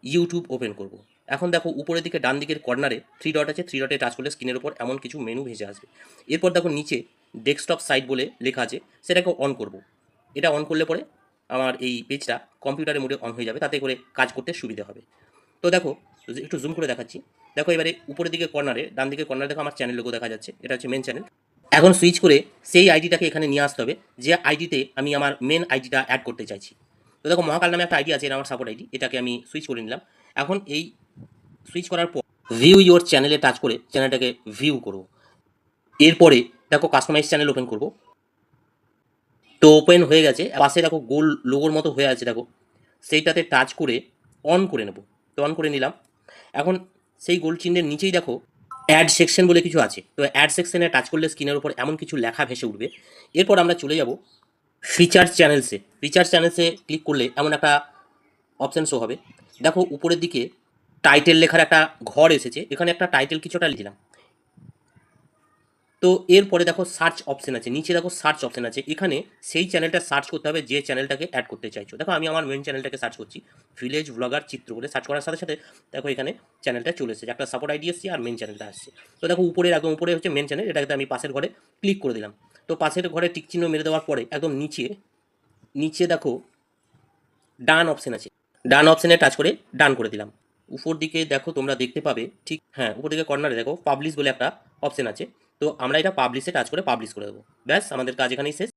YouTube open করব। এখন দেখো উপরের দিকে ডান দিকের কর্নারে থ্রি ডট আছে, থ্রি ডটে টাচ করলে স্ক্রিনের উপর এমন কিছু মেনু ভেসে আসবে। এরপর দেখো নিচে ডেস্কটপ সাইট বলে লেখা আছে, সেটাকে অন করব। এটা অন করলে পরে আমার এই পেজটা কম্পিউটারের মোডে অন হয়ে যাবে, তাতে করে কাজ করতে সুবিধা হবে। তো দেখো একটু জুম করে দেখাচ্ছি। দেখো এবারে উপরের দিকে কর্নারে ডান দিকে কর্নারে দেখো আমার চ্যানেল লোগো দেখা যাচ্ছে, এটা হচ্ছে মেন চ্যানেল। এখন সুইচ করে সেই আইডিটাকে এখানে নিয়ে আসতে হবে, যে আইডিতে আমি আমার মেন আইডিটা অ্যাড করতে চাইছি। তো দেখো মহাকাল নামে একটা আইডি আছে, এটা আমার সাপোর্ট আইডি, এটাকে আমি সুইচ করে নিলাম। এখন এই সুইচ করার পর ভিউ ইওর চ্যানেলে টাচ করে চ্যানেলটাকে ভিউ করব। এরপরে দেখো কাস্টমাইজ চ্যানেল ওপেন করব। তো ওপেন হয়ে গেছে, পাশে দেখো গোল লোগোর মতো হয়ে আছে দেখো, সেইটাতে টাচ করে অন করে নেব। তো অন করে নিলাম। এখন সেই গোল চিহ্নের নিচেই দেখো অ্যাড সেকশন বলে কিছু আছে, তো অ্যাড সেকশনে টাচ করলে স্ক্রিনের উপর এমন কিছু লেখা ভেসে উঠবে। এরপর আমরা চলে যাব ফিচার চ্যানেলসে। ফিচার চ্যানেলসে ক্লিক করলে এমন একটা অপশান শো হবে। দেখো উপরের দিকে টাইটেল লেখার একটা ঘর এসেছে, এখানে একটা টাইটেল কিছুটা লিখলাম। তো এরপরে দেখো সার্চ অপশন আছে, নিচে দেখো সার্চ অপশন আছে, এখানে সেই চ্যানেলটা সার্চ করতে হবে যে চ্যানেলটাকে অ্যাড করতে চাইছো। দেখো আমি আমার মেন চ্যানেলটাকে সার্চ করছি, ভিলেজ ব্লগার চিত্র বলে সার্চ করার সাথে সাথে দেখো এখানে চ্যানেলটা চলে এসেছে, একটা সাপোর্ট আইডি এসছে আর মেন চ্যানেলটা আসছে। তো দেখো উপরে একদম উপরে হচ্ছে মেন চ্যানেল, এটাকে আমি পাশের ঘরে ক্লিক করে দিলাম। তো পাশের ঘরে টিক চিহ্ন মেরে দেওয়ার পরে একদম নিচে নিচে দেখো ডান অপশন আছে, ডান অপশনে টাচ করে ডান করে দিলাম। উপর দিকে দেখো তোমরা দেখতে পাবে, ঠিক হ্যাঁ উপর দিকে কর্নারে দেখো পাবলিশ বলে একটা অপশন আছে, তো আমরা এটা পাবলিশে টাচ করে পাবলিশ করে দেবো। ব্যাস আমাদের কাজ এখানেই শেষ।